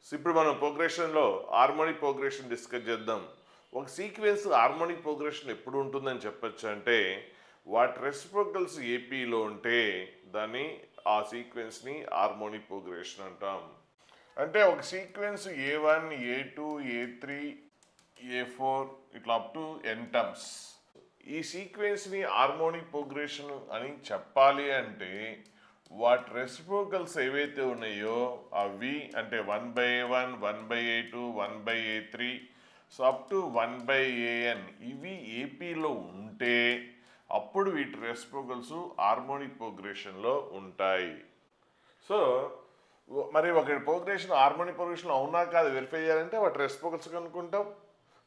So ఇప్పుడు మనం ప్రోగ్రెషన్లో harmonic progression discuss చేద్దాం. ఒక సీక్వెన్స్ హార్మోనిక్ ప్రోగ్రెషన్ ఎప్పుడు ఉంటుందని చెప్పొచ్చు అంటే వాటి రెసిప్రోకల్స్ ఏపీలో ఉంటే దాన్ని ఆ సీక్వెన్స్ని హార్మోనిక్ ప్రోగ్రెషన్ అంటాం. అంటే ఒక sequence A1 A2 A3 A4 ఇట్లా అప్ టు n టర్మ్స్. ఈ సీక్వెన్స్ని హార్మోనిక్ ప్రోగ్రెషన్ అని చెప్పాలి అంటే వాటి రెసిప్రోకల్స్ ఏవైతే ఉన్నాయో అవి అంటే 1/A1 1/A2 1/A3 so up to 1/AN ఇవి ఏపీలో ఉంటే అప్పుడు వీటి రెసిప్రోకల్స్ హార్మోనిక్ ప్రోగ్రెషన్లో ఉంటాయి. సో మరి ఒక ప్రోగ్రెషన్ హార్మోనిక్ ప్రోగ్రెషన్ అవునా కాదు వెరిఫై చేయాలంటే వాటి రెసిప్రోకల్స్ కనుక్కుంటాం.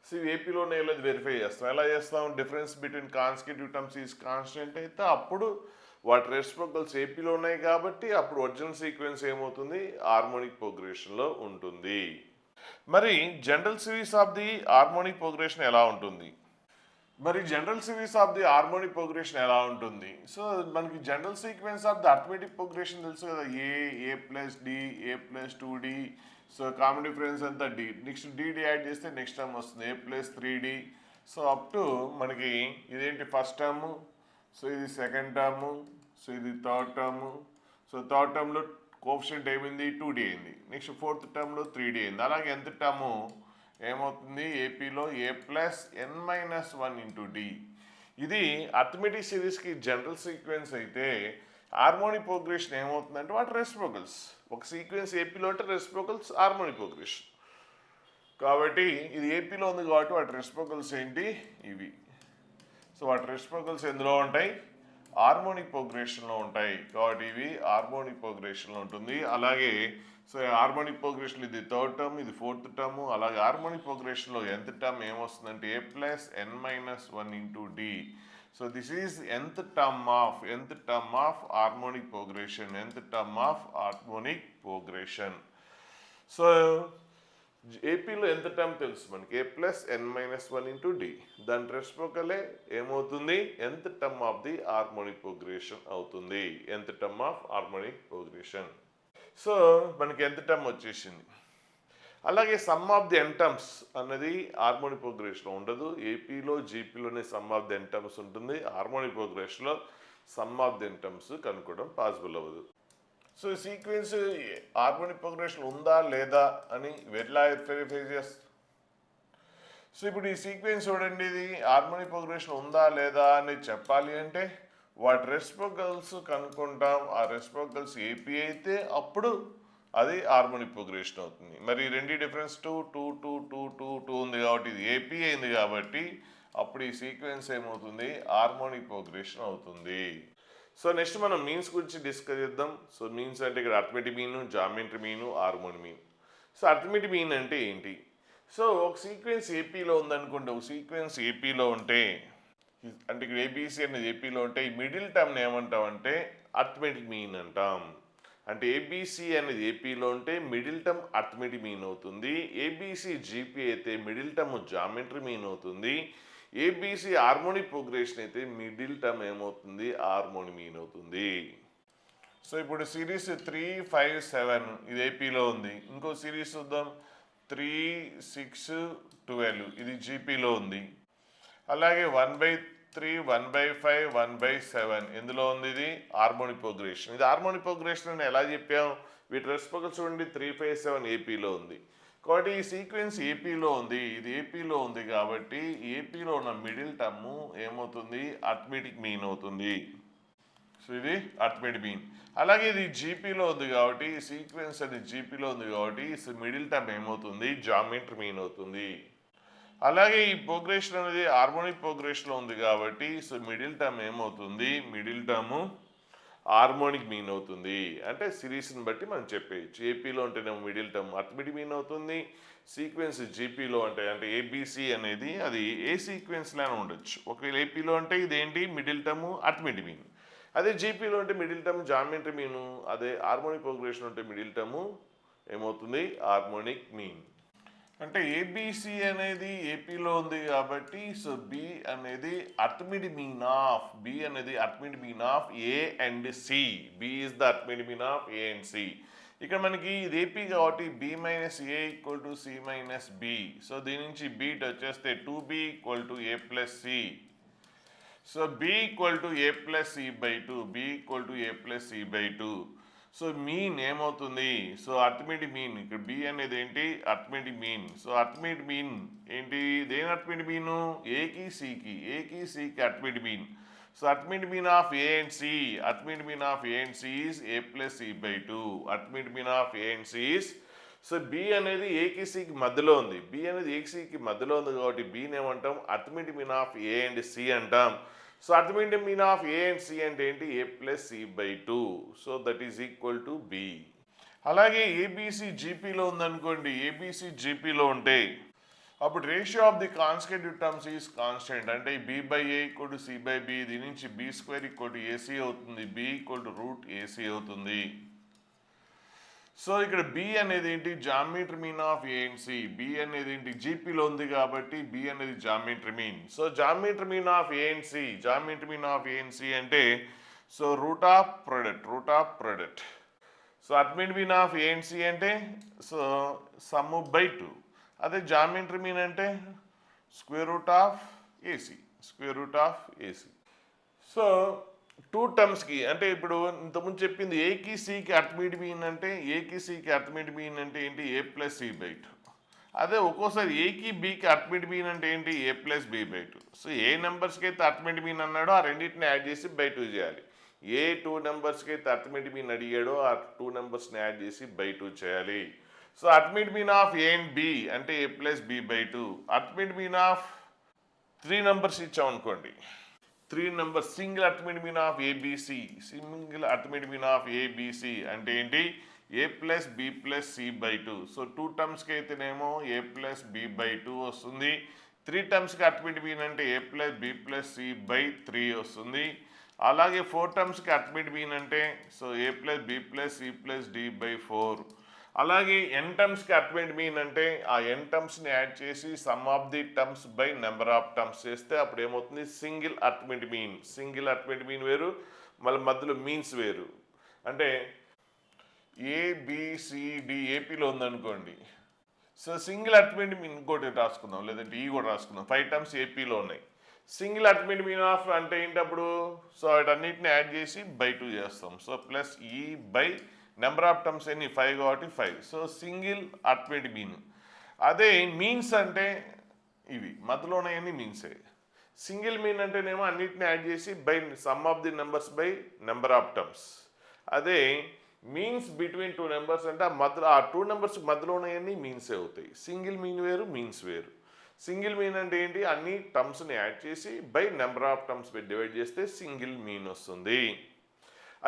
సో ఏపీలో లేదు వెరిఫై చేస్తాం. ఎలా చేస్తాం? Difference between constitutive terms is constant అయితే అప్పుడు వాటి రెసిప్రోకల్స్ ఏపీలో ఉన్నాయి కాబట్టి అప్పుడు ఒరిజినల్ సీక్వెన్స్ ఏమవుతుంది? హార్మోనిక్ ప్రోగ్రెషన్లో ఉంటుంది. మరి general series of the harmonic progression ఎలా ఉంటుంది? సో మనకి general sequence of the arithmetic progression తెలుసు కదా, A plus D A plus 2d. So common difference అంతా డి, నెక్స్ట్ డి యాడ్ చేస్తే నెక్స్ట్ టర్మ్ వస్తుంది A plus 3d. So up to మనకి ఇదేంటి ఫస్ట్ టర్మ్, సో ఇది second term, so ఇది third term. So third టర్మ్లో coefficient ఏమైంది? 2d అయింది. నెక్స్ట్ ఫోర్త్ టర్మ్లో 3d అయింది. అలాగే ఎంత టర్మ్ ఏమవుతుంది? ఏపీలో ఏ plus N minus 1 into D. ఇది అర్థమెటిక్ సిరీస్కి జనరల్ సీక్వెన్స్ అయితే హార్మోనిక్ ప్రోగ్రెషన్ ఏమవుతుందంటే వాటి రెసిప్రోకల్స్. ఒక సీక్వెన్స్ ఏపీలో అంటే రెసిప్రోకల్స్ హార్మోనిక్ ప్రోగ్రెషన్. కాబట్టి ఇది ఏపీలో ఉంది కాబట్టి వాటి రెసిప్రోకల్స్ ఏంటి? ఇవి. సో వాటి రెసిప్రోకల్స్ ఎందులో ఉంటాయి? హార్మోనిక్ ప్రోగ్రెషన్లో ఉంటాయి కాబట్టి ఇవి హార్మోనిక్ ప్రోగ్రెషన్లో ఉంటుంది. అలాగే సో హార్మోనిక్ ప్రోగ్రెషన్ ఇది థర్డ్ టర్మ్, ఇది ఫోర్త్ టర్మ్. అలాగే హార్మోనిక్ ప్రోగ్రెషన్లో nth టర్మ్ ఏమొస్తుందంటే A plus N minus 1 into D. So this is nth term of harmonic progression. So ఏపీలో ఎంత టర్మ్ తెలుసు మనకి? A plus N minus 1 into D. దాని రెసిప్రోకలే ఏమవుతుంది? nth term of the harmonic progression అవుతుంది. nth term of harmonic progression. So మనకి ఎంత టర్మ్ వచ్చేసింది. అలాగే sum of the N terms అన్నది హార్మోనిక్ ప్రోగ్రెషన్లో ఉండదు. ఏపీలో జీపీలోనే sum of the N terms ఉంటుంది. హార్మోనిక్ ప్రోగ్రెషన్లో sum of the N terms కనుక్కోవడం పాసిబుల్ అవ్వదు. సో ఈ సీక్వెన్స్ హార్మోనిక్ ప్రోగ్రెషన్ ఉందా లేదా అని ఎలా వెరిఫై చేస్తారు? సో ఇప్పుడు ఈ సీక్వెన్స్ చూడండి, ఇది హార్మోనిక్ ప్రోగ్రెషన్ ఉందా లేదా అని చెప్పాలి అంటే వాటి రెసిప్రోకల్స్ కనుక్కుంటాం. ఆ రెసిప్రోకల్స్ ఏపీ అయితే అప్పుడు అది హార్మోనిక్ ప్రోగ్రెషన్ అవుతుంది. మరి రెండు డిఫరెన్స్ 2 2 2 2 2 2 ఉంది కాబట్టి ఇది ఏపీ అయింది కాబట్టి అప్పుడు ఈ సీక్వెన్స్ ఏమవుతుంది? హార్మోనిక్ ప్రోగ్రెషన్ అవుతుంది. సో నెక్స్ట్ మనం మీన్స్ గురించి డిస్కస్ చేద్దాం. సో మీన్స్ అంటే ఇక్కడ arithmetic mean, geometry mean, harmonic mean. So arithmetic mean అంటే ఏంటి? సో ఒక సీక్వెన్స్ ఏపీలో ఉందనుకోండి, ఒక సీక్వెన్స్ ఏపీలో ఉంటే అంటే ఇక్కడ ఏబీసీ అనేది ఏపీలో ఉంటే ఈ మిడిల్ టర్మ్ని ఏమంటాం అంటే అర్థమెటిక్ మీన్ అంటాం. అంటే ఏబీసీ అనేది ఏపీలో ఉంటే మిడిల్ టర్మ్ అర్థమెటిక్ మీన్ అవుతుంది. ఏబీసీ జీపీ అయితే మిడిల్ టర్మ్ జామెట్రీ మీన్ అవుతుంది. ఏబీసీ హార్మోనిక్ ప్రోగ్రెషన్ అయితే మిడిల్ టర్మ్ ఏమవుతుంది? హార్మోనిక్ మీన్ అవుతుంది. సో ఇప్పుడు సిరీస్ 3 5 7 ఇది ఏపీలో ఉంది. ఇంకో సిరీస్ చూద్దాం 3 6 12 ఇది జీపీలో ఉంది. అలాగే 1/3 1/5 1/7 ఎందులో ఉంది? ఇది హార్మోనిక్ ప్రోగ్రెషన్. ఇది హార్మోనిక్ ప్రోగ్రెషన్ అని ఎలా చెప్పాం? వీటి రెసిప్రోకల్స్ చూడండి 3 5 7 ఏపీలో ఉంది కాబట్టి ఈ సీక్వెన్స్ ఏపీలో ఉంది. ఇది ఏపీలో ఉంది కాబట్టి ఏపీలో ఉన్న మిడిల్ టర్మ్ ఏమవుతుంది? అర్థమెటిక్ మీన్ అవుతుంది. సో ఇది అర్థమెటిక్ మీన్. అలాగే ఇది జీపీలో ఉంది కాబట్టి ఈ సీక్వెన్స్ అది జీపీలో ఉంది కాబట్టి మిడిల్ టర్మ్ ఏమవుతుంది? జామెట్రీ మీన్ అవుతుంది. అలాగే ఈ ప్రోగ్రెషన్ అనేది హార్మోనిక్ ప్రోగ్రెషన్లో ఉంది కాబట్టి సో మిడిల్ టర్మ్ ఏమవుతుంది? మిడిల్ టర్మ్ హార్మోనిక్ మీన్ అవుతుంది. అంటే సిరీస్ని బట్టి మనం చెప్పేయచ్చు. ఏపీలో ఉంటేనేమో మిడిల్ టర్మ్ అర్థమెటిక్ మీన్ అవుతుంది. సీక్వెన్స్ జీపీలో అంటే ఏబీసీ అనేది అది ఏ సీక్వెన్స్లోనే ఉండొచ్చు. ఒకవేళ ఏపీలో అంటే ఇదేంటి? Middle term arithmetic mean. అదే జీపీలో అంటే మిడిల్ టర్మ్ జామెట్రీ మీను. అదే హార్మోనిక్ ప్రోగ్రెషన్ ఉంటే మిడిల్ టర్మ్ ఏమవుతుంది? Harmonic mean. అంటే ఏబిసి అనేది ఏపీలో ఉంది కాబట్టి సో బి అనేది arithmetic mean of A and C. B is the arithmetic mean of A and C. ఇక్కడ మనకి ఇది ఏపీ కాబట్టి B minus A equal to C minus B. So దీని నుంచి బీట్ వచ్చేస్తే 2b equal to A plus C. So b equal to A plus C by 2, b equal to A plus C by 2. So mean ఏమవుతుంది? So arithmetic mean, ఇక్కడ b అనేది ఏంటి? Arithmetic mean. So arithmetic mean ఏంటి? దేని arithmetic mean? ఏకి సికి arithmetic mean. So arithmetic mean of A and C, arithmetic mean of A and C is A plus C by 2. Arithmetic mean of A and C is, so B అనేది ఏకి సికి మధ్యలో ఉంది. B అనేది ఏకి సికి మధ్యలో ఉంది కాబట్టి Bని ఏమంటాం? Arithmetic mean of A and C అంటాం. So arithmetic mean of A and C అంటే ఏంటి? A plus C by 2. So that is equal to B. అలాగే ఏబిసి జీపీలో ఉందనుకోండి, ఏబిసి జీపీలో ఉంటే అప్పుడు ratio of the constitutive terms is constant. అంటే B by A equal to C by B, దీని నుంచి B square equal to AC అవుతుంది, B equal to root AC అవుతుంది. సో ఇక్కడ బి అనేది ఏంటి? Geometry mean of A and C. B అనేది ఏంటి? జీపీలో ఉంది కాబట్టి బి అనేది geometry mean. So geometry mean of A and C, geometry mean of A and C అంటే so root of product. So arithmetic mean of A and C అంటే so sum by 2. అదే geometry mean అంటే square root of AC. So two టర్మ్స్కి అంటే ఇప్పుడు ఇంతకుముందు చెప్పింది ఏకి సికి అర్థమెటిక్ మీన్ అంటే ఏంటి? A plus C by 2. అదే ఒక్కోసారి ఏకి బికి అర్థమెటిక్ మీన్ అంటే ఏంటి? A plus B by 2. So ఏ నెంబర్స్కి అయితే అర్థమెటిక్ మీన్ అన్నాడో ఆ రెండింటిని యాడ్ చేసి బై 2 చేయాలి. ఏ 2 నెంబర్స్కి అయితే అర్థమెటిక్ మీన్ అడిగాడో ఆ 2 నెంబర్స్ని యాడ్ చేసి బై 2 చేయాలి. So arithmetic mean of A and B అంటే A plus B by 2. Arithmetic mean of 3 numbers ఇచ్చాం అనుకోండి, 3 numbers single arithmetic mean of ABC, అంటే ఏంటి? A plus B plus C by 2. So 2 టర్మ్స్కి అయితేనేమో ఏ ప్లస్ బి బై 2 వస్తుంది. 3 టర్మ్స్కి arithmetic mean అంటే A plus B plus C by 3 వస్తుంది. అలాగే 4 టర్మ్స్కి అర్థమెటిక్ మీన్ అంటే so A plus B plus C plus D by 4. అలాగే ఎన్ టర్మ్స్కి అర్థమెటిక్ మీన్ అంటే ఆ ఎన్ టర్మ్స్ని యాడ్ చేసి sum of the terms by number of terms చేస్తే అప్పుడు ఏమవుతుంది? సింగిల్ అర్థమెటిక్ మీన్ వేరు, మళ్ళీ మధ్యలో మీన్స్ వేరు. అంటే ఏబిసిడి ఏపీలో ఉందనుకోండి, సో సింగిల్ అర్థమెటిక్ మీన్ ఇంకోటి రాసుకుందాం, లేదంటే ఈ కూడా రాసుకుందాం. 5 టర్మ్స్ ఏపీలో ఉన్నాయి. సింగిల్ అర్థమెటిక్ మీన్ ఆఫ్ అంటే ఏంటప్పుడు? సో వాటన్నిటిని యాడ్ చేసి బై 2 చేస్తాం. సో ప్లస్ ఈ బై నెంబర్ ఆఫ్ టర్మ్స్ ఎన్ని? 5 కాబట్టి 5. So single arithmetic mean. అదే మీన్స్ అంటే ఇవి మధ్యలో ఉన్నాయని మీన్సే. సింగిల్ మీన్ అంటేనేమో అన్నిటిని యాడ్ చేసి by some of the numbers by number of terms. అదే మీన్స్ బిట్వీన్ 2 నెంబర్స్ అంటే ఆ 2 నెంబర్స్ మధ్యలో ఉన్నాయని మీన్సే అవుతాయి. సింగిల్ మీన్ వేరు, మీన్స్ వేరు. సింగిల్ మీన్ అంటే ఏంటి? అన్ని టర్మ్స్ని యాడ్ చేసి by number of terms divide చేస్తే సింగిల్ మీన్ వస్తుంది.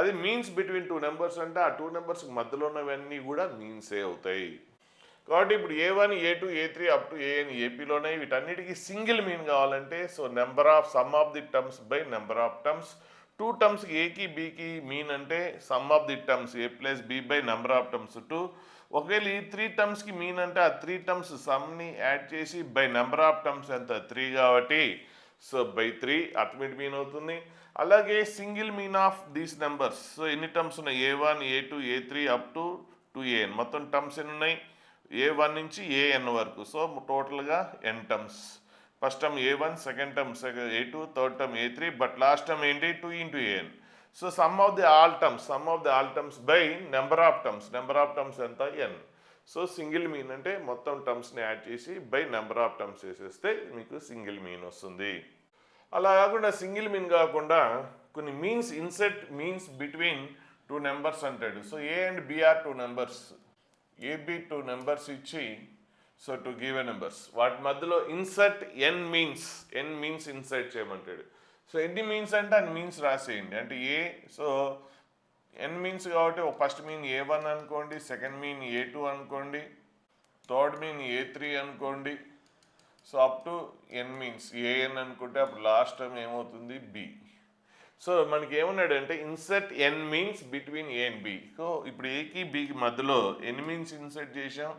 అది మీన్స్ బిట్వీన్ 2 నెంబర్స్ అంటే ఆ 2 నెంబర్స్కి మధ్యలో ఉన్నవన్నీ కూడా మీన్సే అవుతాయి. కాబట్టి ఇప్పుడు A1, A2, A3 up to AN ఏపీలోనే వీటన్నిటికీ సింగిల్ మీన్ కావాలంటే so sum of the terms by number of terms. 2 టర్మ్స్కి ఏకి బికి మీన్ అంటే sum of the terms A plus B by number of terms 2. ఒకవేళ ఈ 3 టర్మ్స్కి మీన్ అంటే ఆ 3 టర్మ్స్ సమ్ని యాడ్ చేసి బై నెంబర్ ఆఫ్ టర్మ్స్ ఎంత? 3 కాబట్టి సో బై 3 అర్థమెటిక్ మీన్ అవుతుంది. అలాగే single mean of these numbers. So ఎన్ని టర్మ్స్ ఉన్నాయి? A1, A2, A3 up to 2AN. మొత్తం టర్మ్స్ ఎన్ని ఉన్నాయి? A1 నుంచి AN వరకు. సో టోటల్గా n terms. First term A1, second term A2, third term A3, but last term ఏంటి? 2 into AN. So sum of the all terms by number of terms ఎంత? n. So single mean అంటే మొత్తం టర్మ్స్ని add చేసి by number of terms చేసేస్తే మీకు single mean వస్తుంది. అలా కాకుండా సింగిల్ మీన్ కాకుండా కొన్ని ఇన్సెట్ మీన్స్ బిట్వీన్ 2 నెంబర్స్ అంటాడు. So A and B are 2 numbers, AB 2 numbers ఇచ్చి సో 2 గివెన్ నెంబర్స్, వాటి మధ్యలో ఇన్సర్ట్ ఎన్ మీన్స్ ఇన్సర్ట్ చేయమంటాడు. సో ఎన్ని మీన్స్ అంటే అన్ని మీన్స్ రాసేయండి. అంటే సో ఎన్ మీన్స్ కాబట్టి ఫస్ట్ మీన్ A1 అనుకోండి, సెకండ్ మీన్ A2 అనుకోండి, థర్డ్ మీన్ A3 అనుకోండి. So up to N means AN అనుకుంటే అప్పుడు లాస్ట్ టర్మ్ ఏమవుతుంది? B. సో మనకి ఏమన్నాడు అంటే insert N means between A and B. So ఇప్పుడు ఏకి బికి మధ్యలో ఎన్ మీన్స్ ఇన్సర్ట్ చేసాం,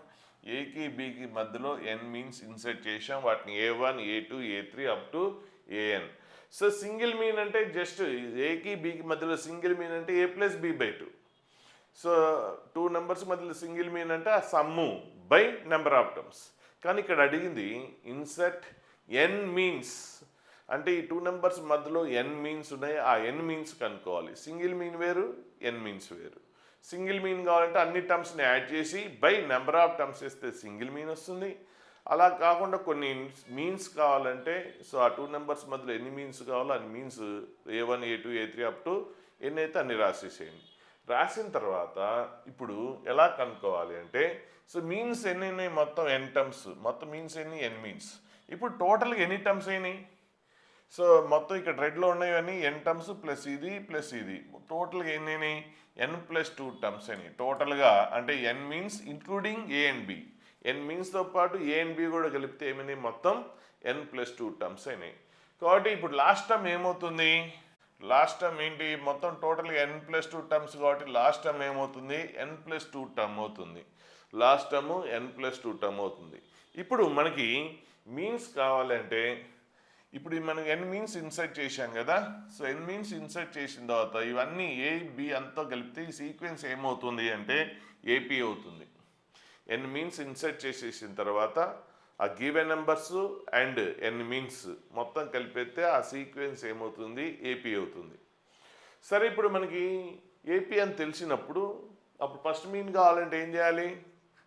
ఏకి బికి మధ్యలో ఎన్ మీన్స్ ఇన్సర్ట్ చేసాం. వాటిని A1, A2, A3 up to AN. So single mean అంటే జస్ట్ ఏకి బికి మధ్యలో సింగిల్ మీన్ అంటే A plus B by 2. So 2 numbers మధ్యలో సింగిల్ మీన్ అంటే ఆ sum by number of terms. కానీ ఇక్కడ అడిగింది ఇన్సర్ట్ ఎన్ మీన్స్, అంటే ఈ 2 నెంబర్స్ మధ్యలో ఎన్ మీన్స్ ఉన్నాయి, ఆ ఎన్ మీన్స్ కనుక్కోవాలి. సింగిల్ మీన్ వేరు, ఎన్ మీన్స్ వేరు. సింగిల్ మీన్ కావాలంటే అన్ని టర్మ్స్ని యాడ్ చేసి బై నెంబర్ ఆఫ్ టర్మ్స్ వేస్తే సింగిల్ మీన్ వస్తుంది. అలా కాకుండా కొన్ని మీన్స్ కావాలంటే సో ఆ 2 నెంబర్స్ మధ్యలో ఎన్ని మీన్స్ కావాలో అన్ని means A1 A2 A3 up to ఎన్ని అయితే అన్ని రాసేసేయండి. రాసిన తర్వాత ఇప్పుడు ఎలా కనుక్కోవాలి అంటే సో మీన్స్ ఎన్ని ఉన్నాయి, మొత్తం ఎన్ టర్మ్స్, మొత్తం మీన్స్ ఎన్ని, ఎన్ మీన్స్. ఇప్పుడు టోటల్గా ఎన్ని టర్మ్స్ అయినాయి, సో మొత్తం ఇక్కడ రెడ్లో ఉన్నవన్నీ ఎన్ టర్మ్స్ ప్లస్ ఇది టోటల్గా ఎన్ని అయినాయి, n+2 టర్మ్స్ అయినాయి టోటల్గా. అంటే N means including A and B, N మీన్స్తో పాటు ఏ అండ్ బి కూడా కలిపితే ఏమైనాయి, మొత్తం n+2 టర్మ్స్ అయినాయి. కాబట్టి ఇప్పుడు లాస్ట్ టర్మ్ ఏమవుతుంది, లాస్ట్ టర్మ్ ఏంటి, మొత్తం టోటల్గా n+2 టర్మ్స్ కాబట్టి లాస్ట్ టర్మ్ ఏమవుతుంది, n+2 టర్మ్ అవుతుంది. లాస్ట్ టర్మ్ n+2 టర్మ్ అవుతుంది. ఇప్పుడు మనకి మీన్స్ కావాలంటే ఇప్పుడు మనకి ఎన్ మీన్స్ ఇన్సర్ట్ చేశాం కదా, సో ఎన్ మీన్స్ ఇన్సర్ట్ చేసిన తర్వాత ఇవన్నీ ఏ బి అంతా కలిపితే ఈ సీక్వెన్స్ ఏమవుతుంది అంటే ఏపీ అవుతుంది. ఎన్ మీన్స్ ఇన్సర్ట్ చేసేసిన తర్వాత ఆ given numbers and N means మొత్తం కలిపితే ఆ సీక్వెన్స్ ఏమవుతుంది, ఏపీ అవుతుంది. సరే ఇప్పుడు మనకి ఏపీ అని తెలిసినప్పుడు అప్పుడు ఫస్ట్ మీన్ కావాలంటే ఏం చేయాలి,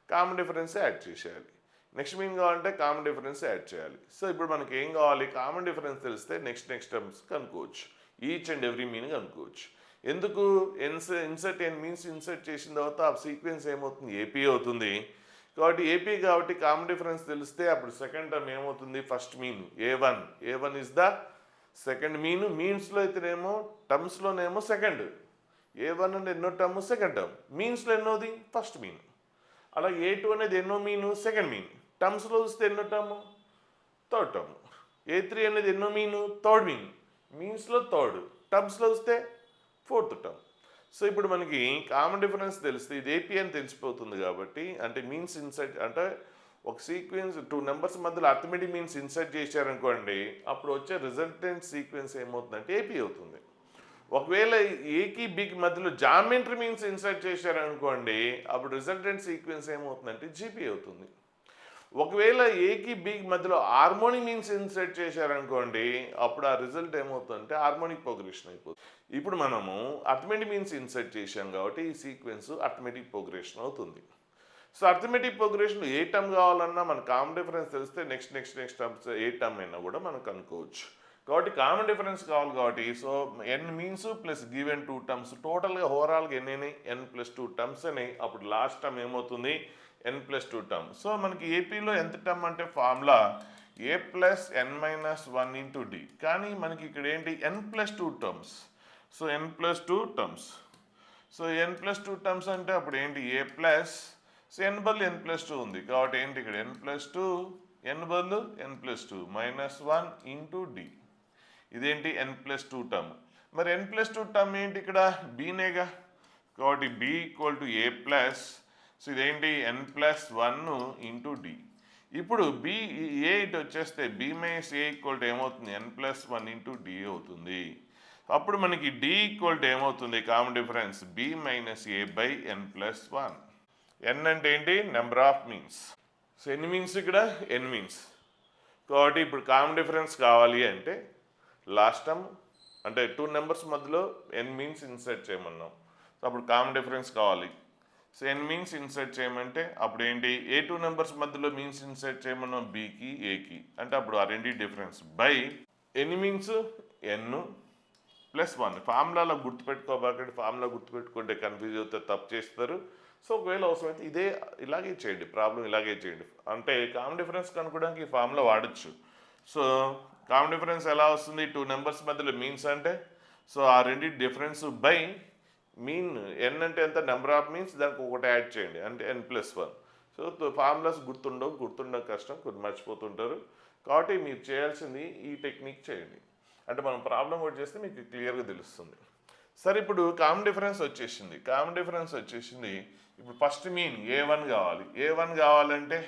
కామన్ డిఫరెన్స్ యాడ్ చేసేయాలి. నెక్స్ట్ మీన్ కావాలంటే కామన్ డిఫరెన్స్ యాడ్ చేయాలి. సో ఇప్పుడు మనకి ఏం కావాలి, కామన్ డిఫరెన్స్ తెలిస్తే నెక్స్ట్ టర్మ్స్ కనుక్కోవచ్చు, ఈచ్ అండ్ ఎవ్రీ మీన్ కనుక్కోవచ్చు. ఎందుకు, ఇన్సర్ట్ ఎన్ మీన్స్ ఇన్సర్ట్ చేసిన తర్వాత ఆ సీక్వెన్స్ ఏమవుతుంది, ఏపీ అవుతుంది. కాబట్టి ఏపీ కాబట్టి కామన్ డిఫరెన్స్ తెలిస్తే అప్పుడు సెకండ్ టర్మ్ ఏమవుతుంది, first mean A one is the second mean. మీన్స్లో అయితేనేమో టర్మ్స్లోనేమో సెకండ్, ఏ1 అంటే ఎన్నో టర్మ్, సెకండ్ టర్మ్. మీన్స్లో ఎన్నోది, ఫస్ట్ మీన్. అలాగే ఏ2 అనేది ఎన్నో మీను, సెకండ్ మీన్. టర్మ్స్లో చూస్తే ఎన్నో టర్మ్, థర్డ్ టర్మ్. ఏ3 అనేది ఎన్నో మీను, థర్డ్ మీన్. మీన్స్లో థర్డ్, టర్మ్స్లో చూస్తే ఫోర్త్ టర్మ్. సో ఇప్పుడు మనకి కామన్ డిఫరెన్స్ తెలిస్తే ఇది ఏపీ అని తెలిసిపోతుంది. కాబట్టి అంటే మీన్స్ ఇన్సర్ట్ అంటే ఒక సీక్వెన్స్ 2 నెంబర్స్ మధ్యలో అర్థమెటిక్ మీన్స్ ఇన్సర్ట్ చేశారనుకోండి, అప్పుడు వచ్చే రిజల్టెంట్ సీక్వెన్స్ ఏమవుతుందంటే ఏపీ అవుతుంది. ఒకవేళ ఏకి బికి మధ్యలో జామెట్రీ మీన్స్ ఇన్సర్ట్ చేశారనుకోండి, అప్పుడు రిజల్టెంట్ సీక్వెన్స్ ఏమవుతుందంటే జీపీ అవుతుంది. ఒకవేళ ఏకి బికి మధ్యలో హార్మోనిక్ మీన్స్ ఇన్సర్ట్ చేశారనుకోండి, అప్పుడు ఆ రిజల్ట్ ఏమవుతుందంటే హార్మోనిక్ ప్రోగ్రెషన్ అయిపోతుంది. ఇప్పుడు మనము అర్థమెటిక్ మీన్స్ ఇన్సర్ట్ చేశాం కాబట్టి ఈ సీక్వెన్స్ అర్థమెటిక్ ప్రోగ్రెషన్ అవుతుంది. సో అర్థమెటిక్ ప్రోగ్రెషన్ ఏ టర్మ్ కావాలన్నా మన కామన్ డిఫరెన్స్ తెలిస్తే నెక్స్ట్ టర్మ్స్ ఏ టర్మ్ అయినా కూడా మనం కనుక్కోవచ్చు. కాబట్టి కామన్ డిఫరెన్స్ కావాలి కాబట్టి so N means plus given 2 terms టోటల్గా ఓవరాల్గా ఎన్ని అయినాయి, n+2 టర్మ్స్ అయినాయి. అప్పుడు లాస్ట్ టర్మ్ ఏమవుతుంది, n+2 టర్మ్. సో మనకి ఏపీలో ఎంత టర్మ్ అంటే ఫార్ములా a+n-1 × d. కానీ మనకి ఇక్కడ ఏంటి, n+2 terms. So n+2 terms. So n+2 terms అంటే అప్పుడు ఏంటి, ఏ ప్లస్, సో n బదులు n+2 ఉంది కాబట్టి ఏంటి ఇక్కడ n+2, n బదులు n+2 -1 × d. ఇదేంటి n+2 టర్మ్. మరి n+2 టర్మ్ ఏంటి ఇక్కడ బీనేగా, కాబట్టి b = a ప్లస్, సో ఇదేంటి n+1 × d. ఇప్పుడు బి ఏ ఇటు వచ్చేస్తే b - a ఏమవుతుంది, n+1 × d అవుతుంది. అప్పుడు మనకి d ఏమవుతుంది, common difference b - a n+1. n అంటే ఏంటి, నెంబర్ ఆఫ్ మీన్స్. సో ఎన్ని మీన్స్ ఇక్కడ, n మీన్స్. కాబట్టి ఇప్పుడు కామన్ డిఫరెన్స్ కావాలి అంటే లాస్ట్ టర్మ్ అంటే 2 నెంబర్స్ మధ్యలో ఎన్ మీన్స్ ఇన్సర్ట్ చేయమన్నాం. సో అప్పుడు కామన్ డిఫరెన్స్ కావాలి. సో ఎన్ మీన్స్ ఇన్సర్ట్ చేయమంటే అప్పుడు ఏంటి, ఏ 2 నెంబర్స్ మధ్యలో మీన్స్ ఇన్సర్ట్ చేయమన్నాం, బీకి ఏకి, అంటే అప్పుడు ఆ రెండి డిఫరెన్స్ బై ఎన్ని మీన్స్, ఎన్ ప్లస్ 1. ఫార్ములాలో గుర్తుపెట్టుకోబాకండి, ఫార్ములా గుర్తుపెట్టుకుంటే కన్ఫ్యూజ్ అవుతే తప్పు చేస్తారు. సో ఒకవేళ అవసరమైతే ఇలాగే చేయండి, ప్రాబ్లం ఇలాగే చేయండి. అంటే కామన్ డిఫరెన్స్ కనుక్కోవడానికి ఈ ఫార్ములా వాడచ్చు. సో కామన్ డిఫరెన్స్ ఎలా వస్తుంది, 2 నెంబర్స్ మధ్యలో మీన్స్ అంటే సో ఆ రెండి డిఫరెన్స్ బై మీన్. ఎన్ అంటే ఎంత, నెంబర్ ఆఫ్ మీన్స్, దానికి ఒకటి యాడ్ చేయండి అంటే n+1. సో ఫార్ములాస్ గుర్తుండడం కష్టం, కొన్ని మర్చిపోతుంటారు. కాబట్టి మీరు చేయాల్సింది ఈ టెక్నిక్ చేయండి, అంటే మనం ప్రాబ్లం కూడా చేస్తే మీకు క్లియర్గా తెలుస్తుంది. సరే ఇప్పుడు కామన్ డిఫరెన్స్ వచ్చేసింది. ఇప్పుడు ఫస్ట్ మీన్ a1 కావాలి. a1 కావాలంటే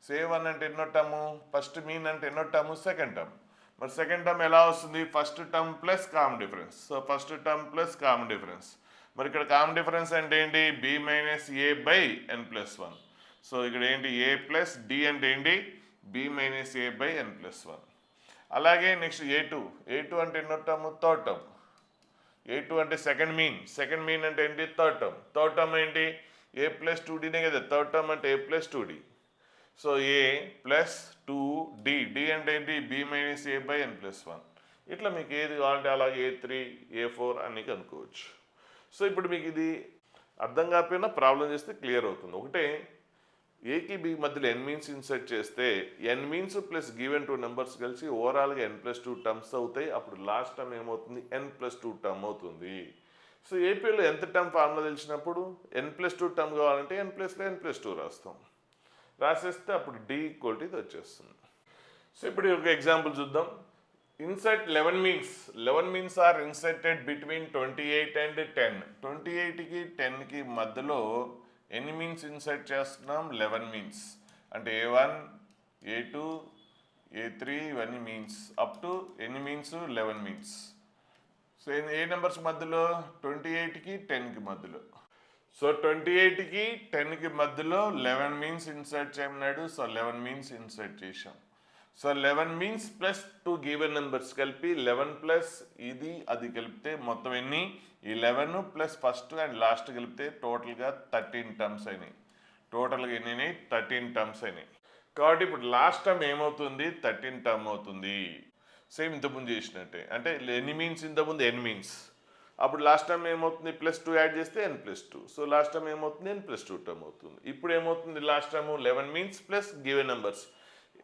a1 అంటే ఎన్నో టర్ము, ఫస్ట్ మీన్ అంటే ఎన్నో టర్ము, సెకండ్ టర్మ్. మరి సెకండ్ టర్మ్ ఎలా వస్తుంది, first term plus common difference. So first term plus common difference మరి ఇక్కడ కామన్ డిఫరెన్స్ అంటే ఏంటి B minus A by N plus one. So ఇక్కడ ఏంటి ఏ ప్లస్ డి అంటే ఏంటి B minus A by N plus one. అలాగే next A two అంటే ఎన్నో టర్మ్ థర్డ్ టర్మ్. ఏ2 అంటే సెకండ్ మీన్ అంటే ఏంటి థర్డ్ టర్మ్ ఏంటి ఏ ప్లస్ 2డీనే కదా థర్డ్ టర్మ్ అంటే A plus 2d. So A plus 2d అంటే ఏంటి B minus A by N plus one. ఇట్లా మీకు ఏది కావాలంటే అలాగే ఏ3 ఏ4 అన్ని కనుక్కోవచ్చు. సో ఇప్పుడు మీకు ఇది అర్థం కాకపోయినా ప్రాబ్లం చేస్తే క్లియర్ అవుతుంది. ఒకటే ఏకి బి మధ్యలో ఎన్ మీన్స్ ఇన్సర్ట్ చేస్తే ఎన్ మీన్స్ ప్లస్ గివెన్ 2 నెంబర్స్ కలిసి ఓవరాల్గా n+2 టర్మ్స్ అవుతాయి. అప్పుడు లాస్ట్ టర్మ్ ఏమవుతుంది n+2 టర్మ్ అవుతుంది. సో ఏపీలో ఎంత టర్మ్ ఫార్ములా తెలిసినప్పుడు n+2 టర్మ్ కావాలంటే n+2 రాస్తాం. రాసేస్తే అప్పుడు d ఈక్వల్ టు ఇది వచ్చేస్తుంది. సో ఇప్పుడు ఒక ఎగ్జాంపుల్ చూద్దాం. Insert 11 means are inserted between 28 and 10. 28కి 10కి మధ్యలో ఎన్ని మీన్స్ ఇన్సర్ట్ చేస్తున్నాం 11 మీన్స్ అంటే ఏ1 ఏ2 ఏ3 ఇవన్నీ మీన్స్ అప్ టు ఎన్ని మీన్స్ 11 మీన్స్. సో ఏ నెంబర్స్ మధ్యలో 28కి 10కి మధ్యలో. సో 28కి 10కి మధ్యలో 11 మీన్స్ ఇన్సర్ట్ చేయమన్నాడు. సో 11 మీన్స్ ఇన్సర్ట్ చేసాం. So 11 means plus 2 given numbers కలిపి 11 ప్లస్ ఇది అది కలిపితే మొత్తం ఎన్ని 11 ప్లస్ ఫస్ట్ అండ్ లాస్ట్ కలిపితే టోటల్గా 13 టర్మ్స్ అయినాయి. టోటల్గా ఎన్ని అయినాయి 13 టర్మ్స్ అయినాయి. కాబట్టి ఇప్పుడు లాస్ట్ టర్మ్ ఏమవుతుంది 13 టర్మ్ అవుతుంది. సేమ్ ఇంతకుముందు చేసినట్టే అంటే ఎన్ని మీన్స్ ఇంతకుముందు ఎన్ మీన్స్. అప్పుడు లాస్ట్ టర్మ్ ఏమవుతుంది +2 యాడ్ చేస్తే n+2. సో లాస్ట్ టర్మ్ ఏమవుతుంది n+2 టర్మ్ అవుతుంది. ఇప్పుడు ఏమవుతుంది last term 11 means plus given numbers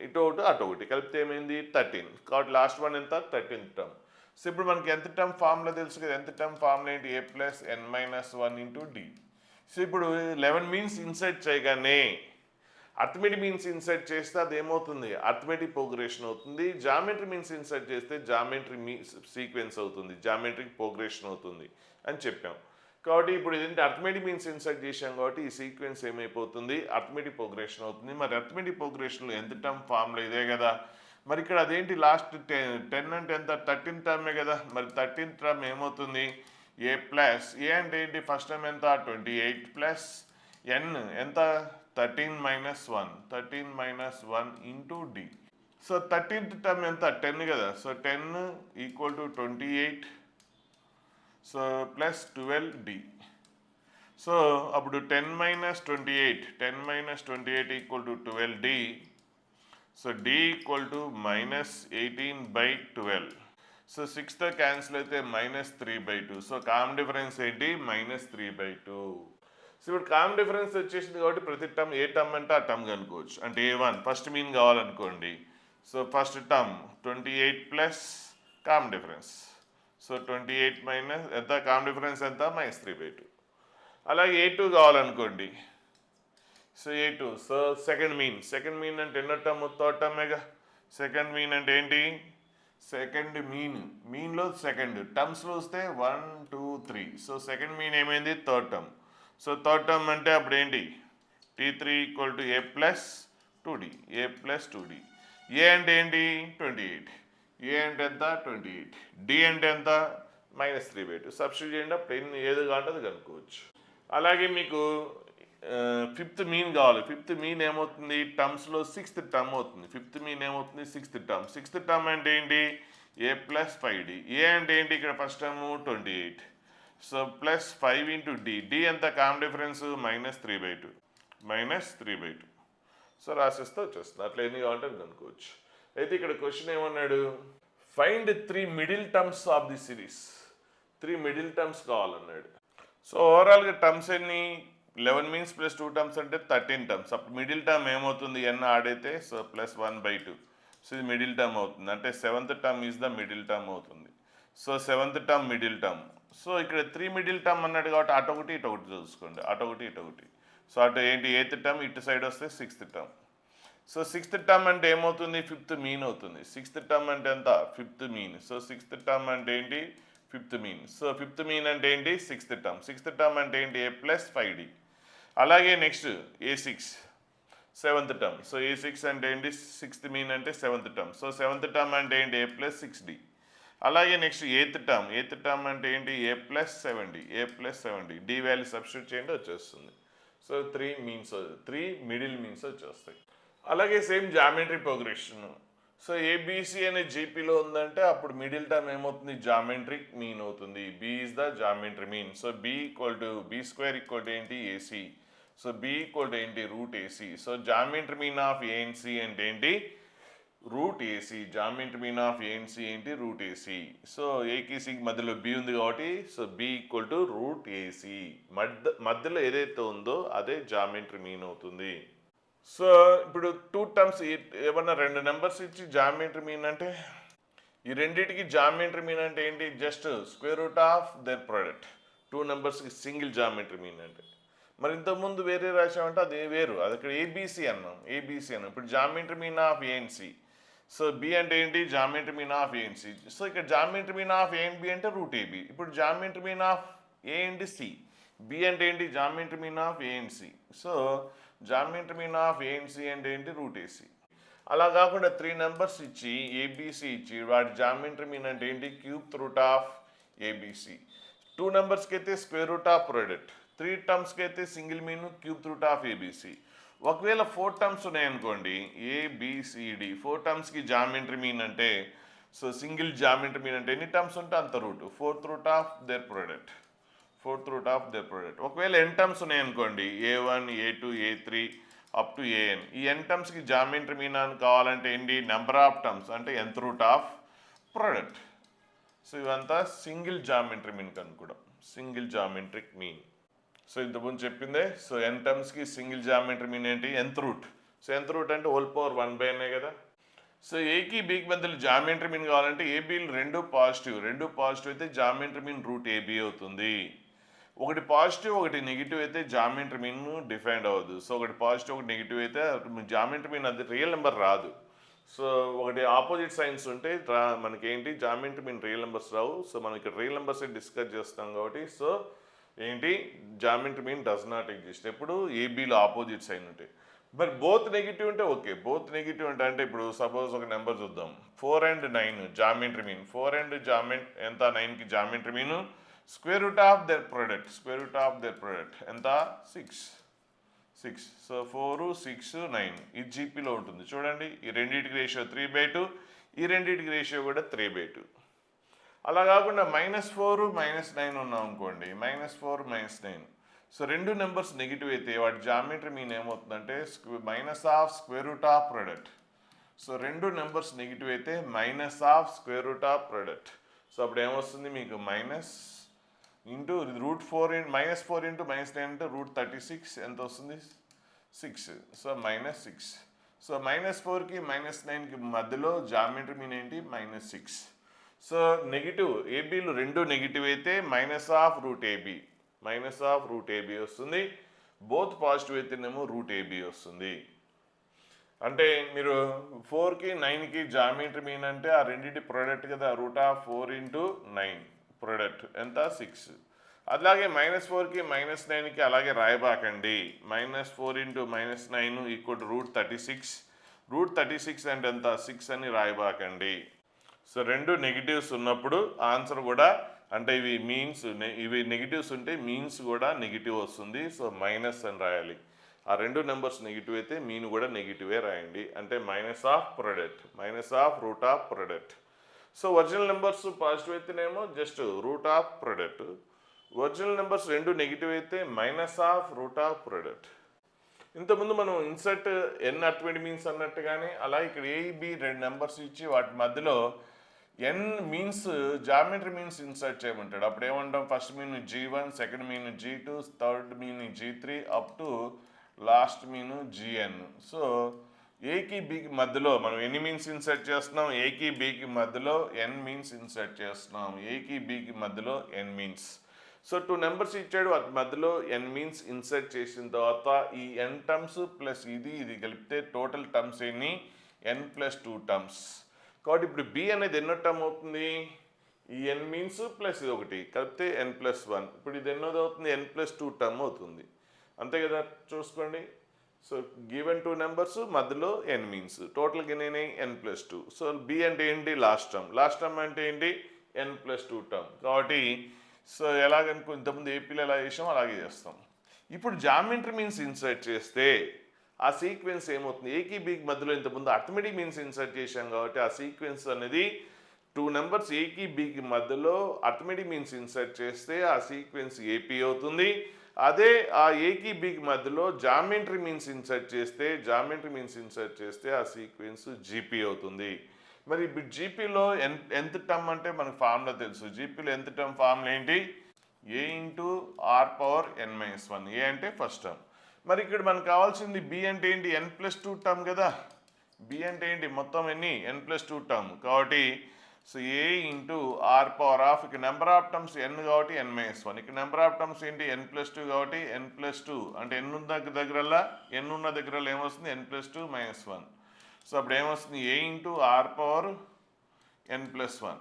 ఇటు ఒకటి అటు ఒకటి కలిపితే ఏమైంది 13. కాబట్టి లాస్ట్ వన్ ఎంత 13th టర్మ్. సో ఇప్పుడు మనకి ఎంత టర్మ్ ఫార్ములా తెలుసు కదా. ఎంత టర్మ్ ఫార్ములా ఏంటి A plus N minus 1 into D. So ఇప్పుడు 11 మీన్స్ ఇన్సర్ట్ చేయగానే అర్థమెటిక్ మీన్స్ ఇన్సర్ట్ చేస్తే అది ఏమవుతుంది అర్థమెటిక్ ప్రోగ్రెషన్ అవుతుంది. జామెట్రీ మీన్స్ ఇన్సర్ట్ చేస్తే జామెట్రీ సీక్వెన్స్ అవుతుంది, జామెట్రిక్ ప్రోగ్రెషన్ అవుతుంది అని చెప్పాం. కాబట్టి ఇప్పుడు ఏంటంటే అర్థమెటిక్ మీన్స్ ఇన్సర్ట్ చేశాం కాబట్టి ఈ సీక్వెన్స్ ఏమైపోతుంది అర్థమెటిక్ ప్రోగ్రెషన్ అవుతుంది. మరి అర్థమెటిక్ ప్రోగ్రెషన్లో ఎంత టర్మ్ ఫార్ములా ఇదే కదా. మరి ఇక్కడ అదేంటి లాస్ట్ 10 అంటే ఎంత 13 టర్మే కదా. మరి 13th టర్మ్ ఏమవుతుంది ఏ ప్లస్ ఏ అంటే ఏంటి ఫస్ట్ టర్మ్ ఎంత 28 ప్లస్ ఎన్ ఎంత 13 minus 1 into D. So 13th term ఎంత 10 కదా. So 10 equal to 28 so plus 12d. So అప్పుడు 10 minus 28 equal to 12d. So d equal to -18/12. So 6తో క్యాన్సిల్ అయితే -3/2. సో కామన్ డిఫరెన్స్ ఏంటి -3/2. సో ఇప్పుడు common difference వచ్చేసింది కాబట్టి ప్రతి టర్మ్ ఏ టర్మ్ అంటే ఆ టర్మ్ కనుక్కోవచ్చు. అంటే ఏ1 ఫస్ట్ మీన్ కావాలనుకోండి. So first term 28 plus common difference. So 28 minus ఎంత కామన్ డిఫరెన్స్ ఎంత -3/2. అలాగే ఏ2 కావాలనుకోండి. So A two so second mean అంటే ఎన్నో టర్మ్ థర్డ్ టర్మేగా. సెకండ్ మీన్ అంటే ఏంటి సెకండ్ మీన్లో సెకండ్ టర్మ్స్లో వస్తే 1 2 3. సో సెకండ్ మీన్ ఏమైంది third term. So third term అంటే అప్పుడు ఏంటి t3 equal to A plus 2d. ఏ అంటే ఏంటి 28. ఏ అంటే ఎంత 28. డి అంటే ఎంత -3/2. సబ్స్టిట్యూట్ చేయండి అప్పుడు ఎన్ని ఏది కావాలంటే అది కనుక్కోవచ్చు. అలాగే మీకు ఫిఫ్త్ మీన్ కావాలి. ఫిఫ్త్ మీన్ ఏమవుతుంది టర్మ్స్లో 6th టర్మ్ అవుతుంది. ఫిఫ్త్ మీన్ ఏమవుతుంది 6th టర్మ్. 6th టర్మ్ అంటే ఏంటి ఏ ప్లస్ 5d. ఏ అంటే ఏంటి ఇక్కడ first term 28. So plus 5 into D ఎంత కామన్ డిఫరెన్స్ -3/2. సో రాసేస్తే వచ్చేస్తుంది. అట్లా ఎన్ని కావాలంటే అది కనుక్కోవచ్చు. అయితే ఇక్కడ క్వశ్చన్ ఏమన్నాడు find 3 middle terms of the series. 3 middle terms కావాలన్నాడు. సో ఓవరాల్గా టర్మ్స్ ఎన్ని 11 మీన్స్ ప్లస్ 2 టర్మ్స్ అంటే 13 టర్మ్స్. అప్పుడు మిడిల్ టర్మ్ ఏమవుతుంది ఎన్ ఆడైతే సో +1/2. సో ఇది మిడిల్ టర్మ్ అవుతుంది. అంటే 7th term is the middle term అవుతుంది. So 7th term middle term. So ఇక్కడ 3 మిడిల్ టర్మ్ అన్నాడు కాబట్టి అటు ఒకటి ఇటు ఒకటి చూసుకోండి. అటు ఒకటి. సో అటు ఏంటి 8th టర్మ్ ఇటు సైడ్ వస్తే 6th term. So 6th term అంటే ఏమవుతుంది 5th మీన్ అవుతుంది. 6th టర్మ్ అంటే ఎంత 5th mean. So 6th term అంటే ఏంటి 5th mean. So 5th mean అంటే ఏంటి 6th టర్మ్. 6th టర్మ్ అంటే ఏంటి ఏ ప్లస్ 5d. అలాగే నెక్స్ట్ ఏ6 7th టర్మ్. సో ఏ6 అంటే ఏంటి 6th మీన్ అంటే 7th term. So 7th term అంటే ఏంటి ఏ ప్లస్ 6d. అలాగే నెక్స్ట్ ఎయిత్ టర్మ్ అంటే ఏంటి A plus 70 D value substitute చేయండి వచ్చేస్తుంది. సో 3 మిడిల్ మీన్స్ వచ్చేస్తాయి. అలాగే same geometry progression. So ABC అనే జీపీలో ఉందంటే అప్పుడు మిడిల్ టర్మ్ ఏమవుతుంది, జామెట్రిక్ మీన్ అవుతుంది. B is the geometry mean. So B square equal to ఏంటి, AC. So B equal to ఏంటి, root AC. So geometry mean of A and C అంటే ఏంటి, root AC. Geometry mean of A and C ఏంటి, root AC. So ఏకి సికి మధ్యలో B ఉంది కాబట్టి so B equal to root AC. మధ్యలో ఏదైతే ఉందో అదే జామెట్రీ మీన్ అవుతుంది. సో ఇప్పుడు 2 టర్మ్స్ ఏమన్నా 2 నెంబర్స్ ఇచ్చి జామెట్రీ మీన్ అంటే, ఈ రెండింటికి జామెట్రీ మీన్ అంటే ఏంటి, just square root of their product. 2 నెంబర్స్కి సింగిల్ జామెట్రీ మీన్ అంటే. మరి ఇంతకుముందు వేరే రాసామంటే అది వేరు, అది ఇక్కడ ఏబీసీ అన్నాం. ఇప్పుడు geometry mean of A and C. So B అంటే ఏంటి, geometry mean of A and C. So ఇక్కడ geometry mean of A and B అంటే రూట్ ఏబి. ఇప్పుడు geometry mean of A and C. B అంటే ఏంటి, geometry mean of A and C. So geometry mean of A and C అంటే ఏంటి, root AC. అలా కాకుండా 3 numbers ఇచ్చి ABC ఇచ్చి వాటి జామెట్రీ మీన్ అంటే ఏంటి, క్యూబ్ రూట్ ఆఫ్ ఏబిసి. 2 నెంబర్స్కి అయితే స్క్వేర్ రూట్ ఆఫ్ ప్రోడక్ట్. 3 టర్మ్స్కి అయితే single mean cube root of ABC. ఒకవేళ 4 టర్మ్స్ ఉన్నాయనుకోండి, ఏబిసిడి 4 టర్మ్స్కి జామెట్రీ మీన్ అంటే, సో సింగిల్ జామెట్రీ మీన్ అంటే ఎన్ని టర్మ్స్ ఉంటే అంత root, fourth root of their product. ఒకవేళ ఎన్ టర్మ్స్ ఉన్నాయనుకోండి, A1 A2 A3 up to AN. ఈ ఎన్ టర్మ్స్కి జామెట్రీ మీన్ అని కావాలంటే ఏంటి, నెంబర్ ఆఫ్ టర్మ్స్ అంటే nth root of product. So ఇవంతా సింగిల్ జామెట్రీ మీన్ కనుక్కోవడం, సింగిల్ జామెట్రిక్ మీన్. సో ఇంతకుముందు చెప్పిందే. సో ఎన్ టర్మ్స్కి సింగిల్ జామెట్రీ మీన్ ఏంటి, nth root. So nth root అంటే హోల్ పవర్ 1/n కదా. సో ఏకి బీకి మధ్యలో జామెట్రీ మీన్ కావాలంటే ఏబీలు రెండు పాజిటివ్ అయితే జామెట్రీ మీన్ రూట్ ఏబీ అవుతుంది. ఒకటి పాజిటివ్ ఒకటి నెగిటివ్ అయితే జామెట్రీ మీన్ డిఫైండ్ అవ్వదు. సో ఒకటి పాజిటివ్ ఒకటి నెగిటివ్ అయితే జామెట్రీ మీన్ అది రియల్ నెంబర్ రాదు. సో ఒకటి ఆపోజిట్ సైన్స్ ఉంటే మనకి ఏంటి, జామెట్రీ మీన్ రియల్ నెంబర్స్ రావు. సో మనం ఇక్కడ రియల్ నెంబర్స్ డిస్కస్ చేస్తాం కాబట్టి సో ఏంటి, geometry mean does not exist. ఎప్పుడు ఏబీలో ఆపోజిట్ సైన్ ఉంటాయి. మరి బోత్ నెగిటివ్ ఉంటే ఓకే. బోత్ నెగిటివ్ అంటే ఇప్పుడు సపోజ్ ఒక నెంబర్ చూద్దాం, 4 and 9 జామెట్రీ మీన్. 4 and ఎంత, 9కి geometry mean square root of their product ఎంత, 6. సో 4 6 9 ఇది జీపీలో ఉంటుంది చూడండి. ఈ రెండింటికి రేషియో 3/2, ఈ రెండింటికి రేషియో కూడా 3/2. అలా కాకుండా -4 -9 ఉన్నాం అనుకోండి, -4 -9. సో 2 నెంబర్స్ నెగిటివ్ అయితే వాటి జామెట్రీ మీన్ ఏమవుతుందంటే minus of square root of product. So 2 numbers negative అయితే minus of square root of product. So అప్పుడు ఏమొస్తుంది మీకు, మైనస్ ఇంటూ -4 ఇంటూ -9 అంటే √36 ఎంత వస్తుంది, 6. సో -6. సో -4కి -9కి మధ్యలో జామెట్రీ మీన్ ఏంటి, -6. సో నెగిటివ్ ఏబీలు రెండు నెగిటివ్ అయితే మైనస్ ఆఫ్ రూట్ ఏబీ వస్తుంది. బోత్ పాజిటివ్ అయితేనేమో రూట్ ఏబీ వస్తుంది. అంటే మీరు 4కి 9కి జామెట్రీ మీన్ అంటే ఆ రెండింటి ప్రోడక్ట్ కదా, √4 ఇంటూ 9 ప్రోడక్ట్ ఎంత, 6. అలాగే -4కి -9కి అలాగే రాయబాకండి. -4 ఇంటూ -9 ఈక్వల్ టు √36 అంటే ఎంత, 6 అని రాయబాకండి. సో 2 నెగిటివ్స్ ఉన్నప్పుడు ఆన్సర్ కూడా అంటే ఇవి నెగిటివ్స్ ఉంటే మీన్స్ కూడా నెగిటివ్ వస్తుంది. సో మైనస్ అని రాయాలి. ఆ 2 నెంబర్స్ నెగిటివ్ అయితే మీన్ కూడా నెగిటివే రాయండి. అంటే minus of root of product. So original numbers positive అయితేనేమో just root of product. Original numbers 2 negative అయితే minus of root of product. ఇంతకుముందు మనం ఇన్సర్ట్ ఎన్ అటువంటి మీన్స్ అన్నట్టుగానే అలా ఇక్కడ ఏబి 2 నెంబర్స్ ఇచ్చి వాటి మధ్యలో ఎన్ మీన్స్ జామెట్రీ మీన్స్ ఇన్సర్ట్ చేయమంటాడు. అప్పుడు ఏమంటాం, first mean G1, second mean G2, third mean G3 up to last mean GN. So ఏకి బికి మధ్యలో మనం ఎన్ని మీన్స్ ఇన్సర్ట్ చేస్తున్నాం, ఏకి బికి మధ్యలో ఎన్ మీన్స్ ఇన్సర్ట్ చేస్తున్నాం. ఏకి బికి మధ్యలో ఎన్ మీన్స్. సో 2 నెంబర్స్ ఇచ్చాడు, వాటి మధ్యలో ఎన్ మీన్స్ ఇన్సర్ట్ చేసిన తర్వాత ఈ ఎన్ టర్మ్స్ ప్లస్ ఇది కలిపితే టోటల్ టర్మ్స్ ఎన్ని, n+2 టర్మ్స్. కాబట్టి ఇప్పుడు బి అనేది ఎన్నో టర్మ్ అవుతుంది, ఈ ఎన్ మీన్స్ ప్లస్ ఇది ఒకటి కలిపితే n+1. ఇప్పుడు ఇది ఎన్నోది అవుతుంది, n+2 టర్మ్ అవుతుంది. అంతే కదా, చూసుకోండి. సో గివెన్ 2 నెంబర్స్ మధ్యలో ఎన్ మీన్స్ టోటల్గా ఎన్ని n+2. సో బి అంటే ఏంటి, లాస్ట్ టర్మ్ అంటే ఏంటి, n+2 టర్మ్. కాబట్టి సో ఎలాగనుకో ఇంతకుముందు ఏపీలో ఎలా చేసాం అలాగే చేస్తాం. ఇప్పుడు జామెట్రీ మీన్స్ ఇన్సర్ట్ చేస్తే ఆ సీక్వెన్స్ ఏమవుతుంది, ఏకి బీకి మధ్యలో ఇంతకుముందు అర్థమెటిక్ మీన్స్ ఇన్సర్ట్ చేశాం కాబట్టి ఆ సీక్వెన్స్ అనేది 2 నెంబర్స్ ఏకి బీకి మధ్యలో అర్థమెటిక్ మీన్స్ ఇన్సర్ట్ చేస్తే ఆ సీక్వెన్స్ ఏపీ అవుతుంది. అదే ఆ ఏకి బీకి మధ్యలో జామెట్రీ మీన్స్ ఇన్సర్ట్ చేస్తే ఆ సీక్వెన్స్ జీపీ అవుతుంది. మరి ఇప్పుడు జీపీలో ఎంత టర్మ్ అంటే మనకు ఫార్ములా తెలుసు. జీపీలో ఎంత టర్మ్ ఫార్ములా ఏంటి, ఏ ఇంటూ r⁻n-1. ఏ అంటే ఫస్ట్ టర్మ్. మరి ఇక్కడ మనకు కావాల్సింది బి అంటే ఏంటి, n+2 టర్మ్ కదా. బి అంటే ఏంటి, మొత్తం ఎన్ని n+2 టర్మ్. కాబట్టి సో ఏ ఇంటూ r⁻, ఇక్కడ నెంబర్ ఆఫ్ టర్మ్స్ n కాబట్టి n-1, ఇక్కడ నెంబర్ ఆఫ్ టర్మ్స్ ఏంటి n+2 కాబట్టి n+2 అంటే n ఉన్న దగ్గరలో ఏమొస్తుంది n+2 - 1. సో అప్పుడు ఏమొస్తుంది ఏ ఇంటూ r⁻n+1.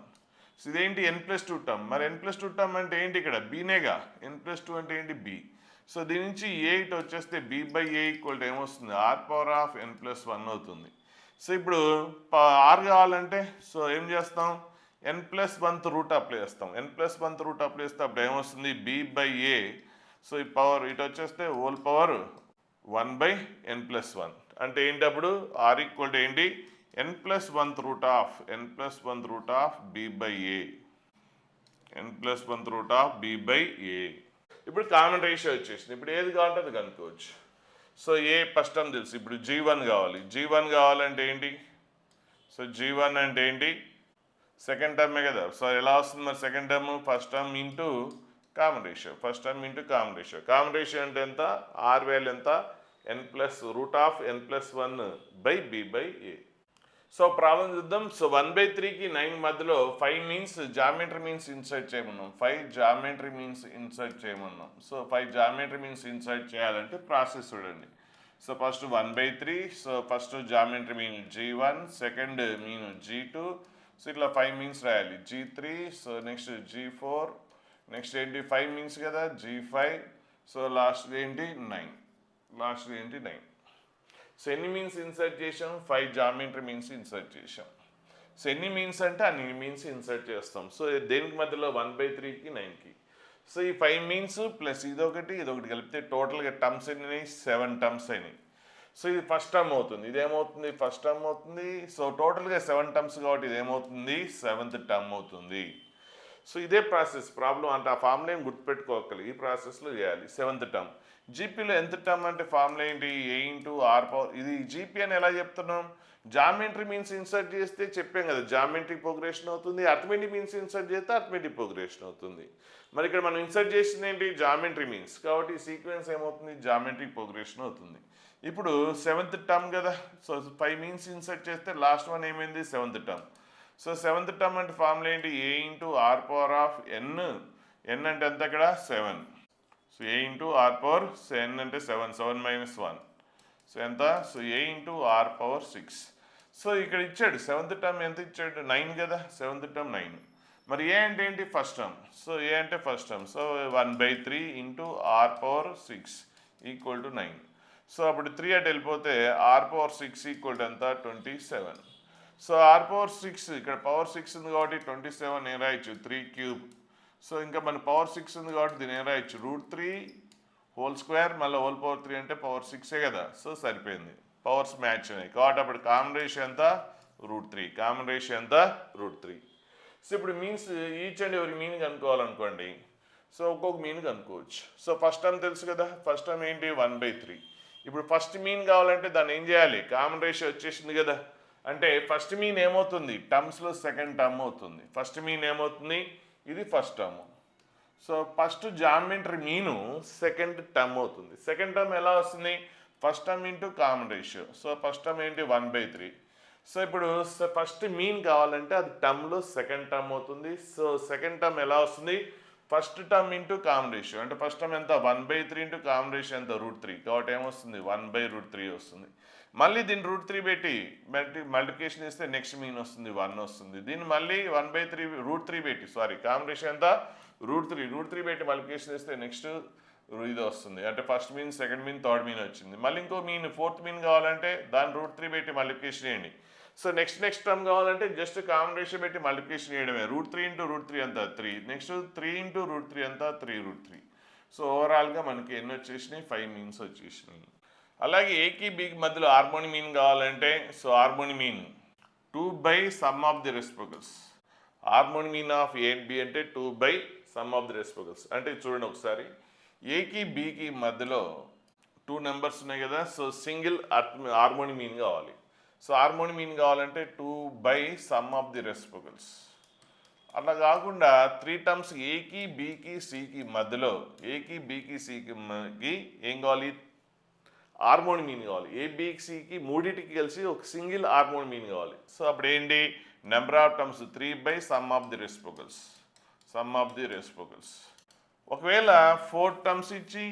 సో ఇదేంటి n+2 టర్మ్. మరి n+2 టర్మ్ అంటే ఏంటి, ఇక్కడ బీనేగా. n+2 అంటే ఏంటి బి. సో దీని నుంచి ఏ ఇటు వచ్చేస్తే b/a ఈక్వల్ ఏమొస్తుంది r⁻n+1 అవుతుంది. సో ఇప్పుడు ఆర్ కావాలంటే సో ఏం చేస్తాం, n+1th రూట్ అప్లై చేస్తాం. n+1th రూట్ అప్లై చేస్తే అప్పుడు ఏమొస్తుంది b/a. సో ఈ పవర్ ఇటు వచ్చేస్తే హోల్ పవర్ 1/n+1 అంటే ఏంటి, అప్పుడు ఆర్ ఈక్వల్ ఏంటి n+1th root of b/a. n+1th root of b/a. ఇప్పుడు కామన్ రేషియో వచ్చేసింది. ఇప్పుడు ఏది కావాలంటే అది కనుక్కోవచ్చు. సో ఏ ఫస్ట్ టర్మ్ తెలుసు. ఇప్పుడు g1 కావాలి. g1 కావాలంటే ఏంటి, సో g1 అంటే ఏంటి సెకండ్ టర్మే కదా. సో ఎలా వస్తుంది మరి second term, first term into common ratio. Common ratio అంటే ఎంత, ఆర్ వాల్యూ ఎంత n+√n+1/b/a. సో ప్రాబ్లం చూద్దాం. సో 1/3కి 9 మధ్యలో 5 మీన్స్ జామెట్రీ మీన్స్ ఇన్సర్ట్ చేయమన్నాం. 5 జామెట్రీ మీన్స్ ఇన్సర్ట్ చేయాలంటే ప్రాసెస్ చూడండి. So first 1/3. So first geometry mean g1, second mean g2. So ఇట్లా 5 మీన్స్ రాయాలి. g3, so next g4, next ఏంటి 5 మీన్స్ కదా g5. సో లాస్ట్ ఏంటి 9. సో ఎన్ని మీన్స్ ఇన్సర్ట్ చేసాం, 5 జామెట్రీ మీన్స్ ఇన్సర్ట్ చేసాం. సో ఎన్ని మీన్స్ అంటే అన్ని మీన్స్ ఇన్సర్ట్ చేస్తాం. సో దేనికి మధ్యలో 1/3కి 9కి. సో ఈ 5 మీన్స్ ప్లస్ ఇదొకటి కలిపితే టోటల్గా టర్మ్స్ ఎన్ని 7 టర్మ్స్ అయినాయి. సో ఇది ఫస్ట్ టర్మ్ అవుతుంది, ఇదేమవుతుంది ఫస్ట్ టర్మ్ అవుతుంది. సో టోటల్గా 7 టర్మ్స్ కాబట్టి ఇదేమవుతుంది 7th టర్మ్ అవుతుంది. సో ఇదే ప్రాసెస్ ప్రాబ్లం అంటే ఆ ఫార్ములా ఏం గుర్తుపెట్టుకోవాలి, ఈ ప్రాసెస్లో చేయాలి. 7th term. జీపీలో ఎంత టర్మ్ అంటే ఫార్ములా ఏంటి, ఏ ఇంటూ r⁻. ఇది జీపీ అని ఎలా చెప్తున్నాం, జామెట్రీ మీన్స్ ఇన్సర్ట్ చేస్తే చెప్పాం కదా జామెట్రిక్ ప్రోగ్రెషన్ అవుతుంది, అర్థమెటిక్ మీన్స్ ఇన్సర్ట్ చేస్తే అర్థమెటిక్ ప్రోగ్రెషన్ అవుతుంది. మరి ఇక్కడ మనం ఇన్సర్ట్ చేసింది ఏంటి జామెట్రీ మీన్స్ కాబట్టి సీక్వెన్స్ ఏమవుతుంది జామెట్రిక్ ప్రోగ్రెషన్ అవుతుంది. ఇప్పుడు 7th టర్మ్ కదా. సో 5 మీన్స్ ఇన్సర్ట్ చేస్తే లాస్ట్ వన్ ఏమైంది 7th term. So 7th term అంటే ఫార్ములా ఏంటి ఏ ఇంటూ r⁻n. n అంటే ఎంత ఇక్కడ 7. సో ఏ ఇంటూ r⁻n అంటే 7 -1. సో ఎంత, సో ఏ ఇంటూ r⁻6. సో ఇక్కడ ఇచ్చాడు 7th టర్మ్ ఎంత ఇచ్చాడు 9 కదా. 7th term 9. మరి ఏ అంటే ఏంటి ఫస్ట్ టర్మ్. సో ఏ అంటే first term. So 1/3 into r⁻6 equal to 9. So అప్పుడు 3 అటు వెళ్ళిపోతే r⁻6 ఈక్వల్ టు ఎంత 27. సో r⁻6 ఇక్కడ పవర్ 6 ఉంది కాబట్టి 27 ఏం రాయొచ్చు 3³. సో ఇంకా మన పవర్ 6 ఉంది కాబట్టి దీని ఏం రాయొచ్చు √3² మళ్ళీ హోల్ పవర్ 3 అంటే పవర్ 6ఏ కదా. సో సరిపోయింది, పవర్స్ మ్యాచ్ ఉన్నాయి కాబట్టి అప్పుడు కామన్ రేషియో ఎంత √3. సో ఇప్పుడు మీన్స్ ఈచ్ అండ్ ఎవరి మీన్ కనుక్కోవాలనుకోండి. సో ఒక్కొక్క మీన్ కనుక్కోవచ్చు. సో ఫస్ట్ టర్మ్ తెలుసు కదా, ఫస్ట్ టర్మ్ ఏంటి 1/3. ఇప్పుడు ఫస్ట్ మీన్ కావాలంటే దాన్ని ఏం చేయాలి, కామన్ రేషియో వచ్చేసింది కదా. అంటే ఫస్ట్ మీన్ ఏమవుతుంది టర్మ్స్లో సెకండ్ టర్మ్ అవుతుంది. ఫస్ట్ మీన్ ఏమవుతుంది, ఇది first term. So first geometry mean second term అవుతుంది. సెకండ్ టర్మ్ ఎలా వస్తుంది, first term into common ratio. So first term ఏంటి 1/3. సో ఇప్పుడు ఫస్ట్ మీన్ కావాలంటే అది టర్మ్లో సెకండ్ టర్మ్ అవుతుంది. సో సెకండ్ టర్మ్ ఎలా వస్తుంది, first term into common ratio. అంటే ఫస్ట్ టర్మ్ ఎంత 1/3 ఇంటూ కామన్ రేషియో ఎంత √3 కాబట్టి ఏమొస్తుంది 1/√3 వస్తుంది. మళ్ళీ దీన్ని √3 పెట్టి మల్టిప్లికేషన్ చేస్తే నెక్స్ట్ మీన్ వస్తుంది 1 వస్తుంది. దీన్ని మళ్ళీ 1/3 √3 పెట్టి కామన్ రేషియో ఎంత √3 పెట్టి మల్టిప్లికేషన్ చేస్తే నెక్స్ట్ ఇది వస్తుంది. అంటే first mean second mean third mean వచ్చింది. మళ్ళీ ఇంకో మీన్ ఫోర్త్ మీన్ కావాలంటే దాన్ని √3 పెట్టి మల్టిప్లికేషన్ చేయండి. సో నెక్స్ట్ టర్మ్ కావాలంటే జస్ట్ కామన్ రేషియో పెట్టి మల్టిప్లికేషన్ చేయడమే. √3 × √3 అంతా 3. నెక్స్ట్ 3 × √3 అంతా 3√3. సో ఓవరాల్గా మనకి ఎన్ని వచ్చేసినాయి? 5 మీన్స్ వచ్చేసినాయి. అలాగే ఏకి బికి మధ్యలో హార్మోనిక్ మీన్ కావాలంటే so harmonic mean two by sum of the reciprocals. Harmonic mean of A and B అంటే 2/సమ్ ఆఫ్ ది రెసిప్రోకల్స్. అంటే చూడండి ఒకసారి, ఏకి బికి మధ్యలో 2 నెంబర్స్ ఉన్నాయి కదా. సో సింగిల్ హార్మోనిక్ మీన్ కావాలి. సో హార్మోనిక్ మీన్ కావాలంటే 2/సమ్ ఆఫ్ ది రెసిప్రోకల్స్. అలా కాకుండా 3 టర్మ్స్ ఏకి బికి సికి మధ్యలో, ఏకి బికి సికి ఏం కావాలి? హార్మోనిక్ మీన్ కావాలి. ఏ బికి సికి మూడింటికి కలిసి ఒక సింగిల్ హార్మోనిక్ మీన్ కావాలి. సో అప్పుడు ఏంటి? నెంబర్ ఆఫ్ టర్మ్స్ 3/సమ్ of the reciprocals. Sum of the reciprocals. ఒకవేళ 4 టర్మ్స్ ఇచ్చి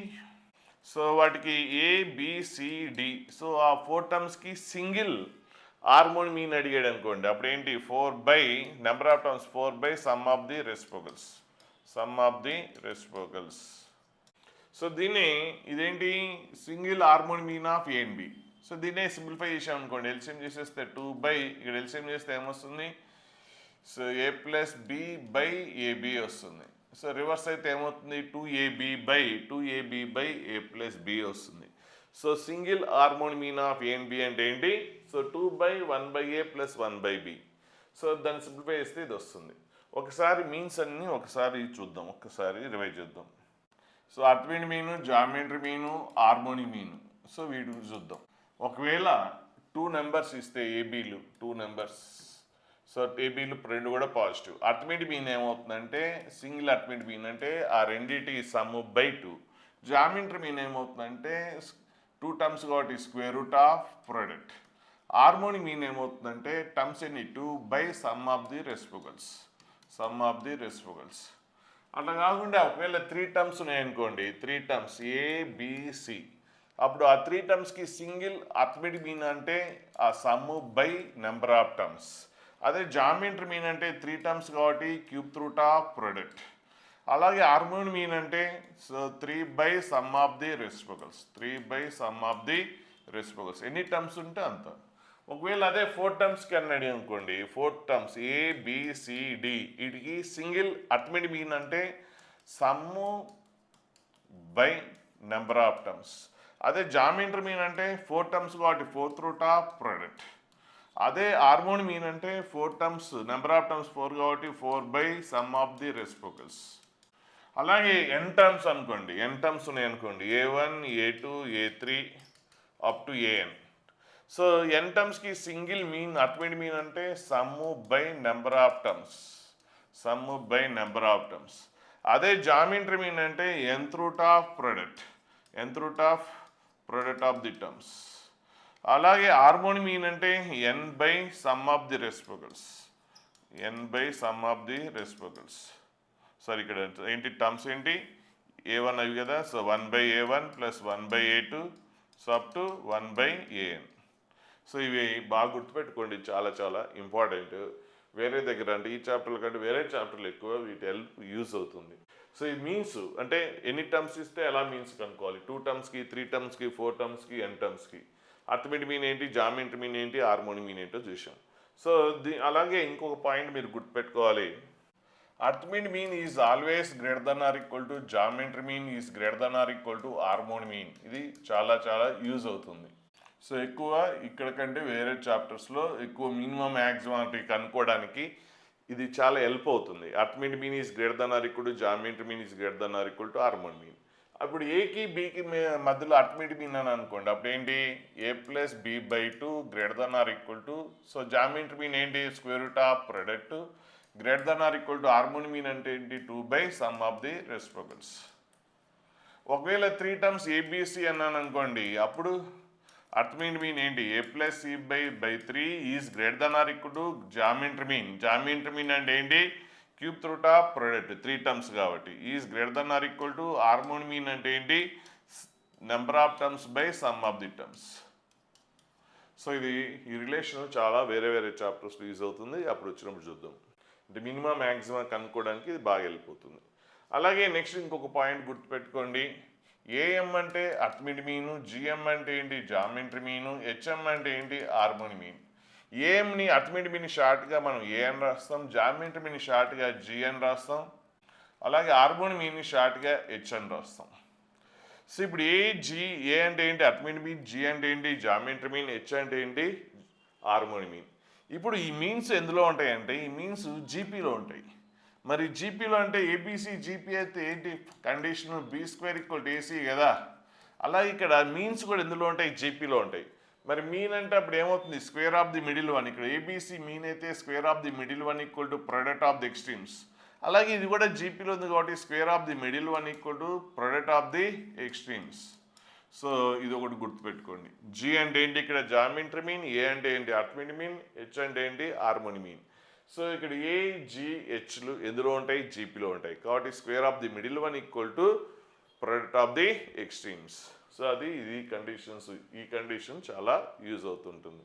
సో వాటికి ABCD, సో ఆ 4 టర్మ్స్కి సింగిల్ హార్మోనిక్ మీన్ అడిగాడు అనుకోండి, అప్పుడు ఏంటి? 4 నెంబర్ ఆఫ్ టర్మ్స్ 4/సమ్ of the reciprocals. Sum of the reciprocals. So దీన్ని ఇదేంటి? Single harmonic mean of A and B. So దీన్నే సింప్లిఫై చేసాం అనుకోండి, ఎల్సిఎం చేసేస్తే 2 ఇక్కడ ఎల్సిఎం చేస్తే ఏమొస్తుంది? సో A+B/AB వస్తుంది. సో రివర్స్ అయితే ఏమవుతుంది? 2AB/A+B వస్తుంది. So single harmonic mean of A and B అంటే ఏంటి? So 2/1/A + 1/B. సో దాన్ని సింప్లిఫై చేస్తే ఇది వస్తుంది. ఒకసారి మీన్స్ అన్ని ఒకసారి చూద్దాం, ఒక్కసారి రివైజ్ చేద్దాం. So arithmetic mean, geometry mean, harmonic mean. So వీటిని చూద్దాం. ఒకవేళ 2 నెంబర్స్ ఇస్తే ఏబీలు 2 నెంబర్స్, సో ఏబీలు 2 కూడా పాజిటివ్. అర్థమెటిక్ మీన్ ఏమవుతుందంటే సింగిల్ అర్థమెటిక్ మీన్ అంటే ఆ రెండింటి సమ్/2. జామెట్రీ మీన్ ఏమవుతుందంటే 2 టర్మ్స్ కాబట్టి √ఆఫ్ ప్రోడక్ట్. హార్మోనిక్ మీన్ ఏమవుతుందంటే టర్మ్స్ ఎన్ని? Two by sum of the reciprocals. Sum of the reciprocals. అట్లా కాకుండా ఒకవేళ 3 టర్మ్స్ ఉన్నాయనుకోండి, 3 టర్మ్స్ ABC, అప్పుడు ఆ 3 టర్మ్స్కి సింగిల్ అర్థమెటిక్ మీన్ అంటే ఆ సమ్/, నెంబర్ ఆఫ్ టర్మ్స్. అదే జామెట్రీ మీన్ అంటే 3 టర్మ్స్ కాబట్టి ³ ఆఫ్ ప్రోడక్ట్. అలాగే హార్మోనిక్ మీన్ అంటే so sum of the reciprocals. Sum of the reciprocals. ఎన్ని టర్మ్స్ ఉంటే అంత. ఒకవేళ అదే 4 టర్మ్స్కి అన్నాడు అనుకోండి, 4 టర్మ్స్ ABCD, వీటికి సింగిల్ అర్థమెటిక్ మీన్ అంటే సమ్/, నెంబర్ ఆఫ్ టర్మ్స్. అదే జామెట్రీ మీన్ అంటే 4 టర్మ్స్ కాబట్టి ⅞ ఆఫ్ ప్రోడక్ట్. అదే హార్మోనిక్ మీన్ అంటే 4 టర్మ్స్, నెంబర్ ఆఫ్ టర్మ్స్ 4 కాబట్టి 4/సమ్ ఆఫ్ ది రెసిప్రోకల్స్. అలాగే n టర్మ్స్ అనుకోండి, n టర్మ్స్ ఉన్నాయనుకోండి, A1, A2, A3 up to AN. So n టర్మ్స్కి సింగిల్ మీన్ అర్థమెటిక్ మీన్ అంటే some/, number of terms. Sum by/, number of terms. అదే geometry mean అంటే nth of product. nth of product of the terms. అలాగే harmonic mean అంటే N by sum of the reciprocals. N by sum of the reciprocals. సరే ఇక్కడ ఏంటి terms ఏంటి? A1 అవి కదా. So 1/A1 + 1/A2 so up to 1/AN. So ఇవి బాగా గుర్తుపెట్టుకోండి, చాలా చాలా ఇంపార్టెంట్. వేరే దగ్గర అంటే ఈ చాప్టర్ల కంటే వేరే చాప్టర్లు ఎక్కువ వీటి హెల్ప్ యూజ్ అవుతుంది. సో ఈ మీన్స్ అంటే ఎన్ని టర్మ్స్ ఇస్తే ఎలా మీన్స్ కనుక్కోవాలి? 2 టర్మ్స్కి, 3 టర్మ్స్కి, 4 టర్మ్స్కి, n టర్మ్స్కి. అర్థమెటిక్ మీన్ ఏంటి, జామెట్రీ మీన్ ఏంటి, హార్మోనిక్ మీన్ ఏంటో చూసాం. సో అలాగే ఇంకొక పాయింట్ మీరు గుర్తుపెట్టుకోవాలి. Arithmetic mean is always > geometry mean is > harmonic mean. ఇది చాలా చాలా యూజ్ అవుతుంది. సో ఎక్కువ ఇక్కడ కంటే వేరే చాప్టర్స్లో ఎక్కువ మినిమం మ్యాక్సిమం కనుక్కోవడానికి ఇది చాలా హెల్ప్ అవుతుంది. Arithmetic mean is > geometry mean is > harmonic mean. అప్పుడు ఏకి బికి మధ్యలో అర్థమెటిక్ మీన్ అని అనుకోండి, అప్పుడు ఏంటి? A+B/2 > సో జామెట్రీ మీన్ ఏంటి? √ ఆఫ్ ప్రోడక్ట్. > హార్మోనిక్ మీన్ అంటే ఏంటి? 2/సమ్ ఆఫ్ ది రెసిప్రోకల్స్. ఒకవేళ 3 టర్మ్స్ ABC అన్నాను అనుకోండి, అప్పుడు అర్థమెటిక్ మీన్ ఏంటి? A+C/3 is > geometry mean. Geometry mean అంటే ఏంటి? ³ ఆఫ్ ప్రోడక్ట్. 3 టర్మ్స్ కాబట్టి ఈజ్ > హార్మోనిక్ మీన్ అంటే ఏంటి? Number of terms / some of the terms. So ఈ రిలేషన్ చాలా వేరే వేరే చాప్టర్స్లో యూజ్ అవుతుంది. అప్పుడు వచ్చినప్పుడు చూద్దాం. అంటే మినిమం మ్యాక్సిమం కనుక్కోవడానికి ఇది బాగా వెళ్ళిపోతుంది. అలాగే నెక్స్ట్ ఇంకొక పాయింట్ గుర్తుపెట్టుకోండి. AM అంటే అర్థమెటిక్ మీను, GM అంటే ఏంటి? జామెట్రీ మీను, HM అంటే ఏంటి? Harmonic mean. ఏఎంని అర్థమెటిక్ మీన్ షార్ట్గా మనం ఏ అని రాస్తాం, జామెట్రీ మీన్ షార్ట్గా జి అని రాస్తాం, అలాగే హార్మోనిక్ మీన్ షార్ట్గా హెచ్ అని రాస్తాం. సో ఇప్పుడు ఏ అంటే ఏంటి, అర్థమెటిక్ మీన్, జి అంటే ఏంటి, జామెట్రీ మీన్, హెచ్ అంటే ఏంటి, హార్మోనిక్ మీన్. ఇప్పుడు ఈ మీన్స్ ఎందులో ఉంటాయంటే ఈ మీన్స్ జీపీలో ఉంటాయి. మరి జీపీలో అంటే ఏబీసీ జీపీ అయితే ఏంటి కండిషన్, B² = AC కదా. అలాగే ఇక్కడ మీన్స్ కూడా ఎందులో ఉంటాయి, జీపీలో ఉంటాయి. మరి మీన్ అంటే అప్పుడు ఏమవుతుంది, square of the middle one. ఇక్కడ ఏబీసీ మీన్ అయితే square of the middle one = product of the extremes. అలాగే ఇది కూడా జీపీలో ఉంది కాబట్టి square of the middle one = product of the extremes. So ఇది ఒకటి గుర్తుపెట్టుకోండి. జి అంటే ఏంటి ఇక్కడ జామెట్రీ మీన్, ఏ అంటే ఏంటి అర్థమెటిక్ మీన్, హెచ్ అంటే ఏంటి హార్మోనిక్ మీన్. సో ఇక్కడ ఏ, జి, హెచ్లు ఎందులో ఉంటాయి, జీపీలో ఉంటాయి కాబట్టి square of the middle one = product of the extremes. So అది ఇది కండిషన్స్, ఈ కండిషన్ చాలా యూజ్ అవుతుంటుంది.